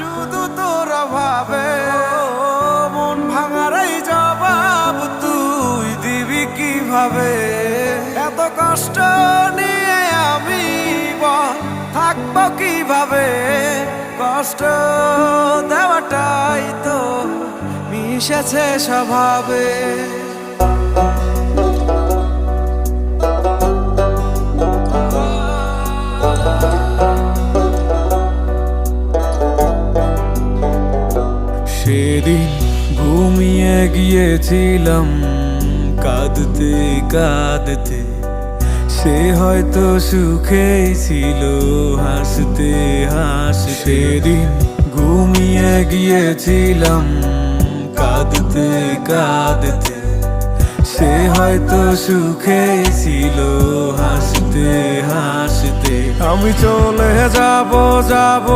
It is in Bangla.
শুধু তোরা ভাবে মন ভাঙার এই জবাব তুই দিবি কিভাবে? এত কষ্ট নিয়ে আমি বল থাকবো কিভাবে? কষ্ট দেওয়াটাই তো মিশেছে স্বভাবে। সেদিন ঘুমিয়ে গিয়েছিলাম কাঁদতে কাঁদতে, সে হয়তো সুখেই ছিল হাসতে হাসতে। সেদিন ঘুমিয়ে গিয়েছিলাম কাঁদতে কাঁদতে, সে হয়তো সুখেই ছিল হাসতে হাসতে। আমি চলে যাব যাব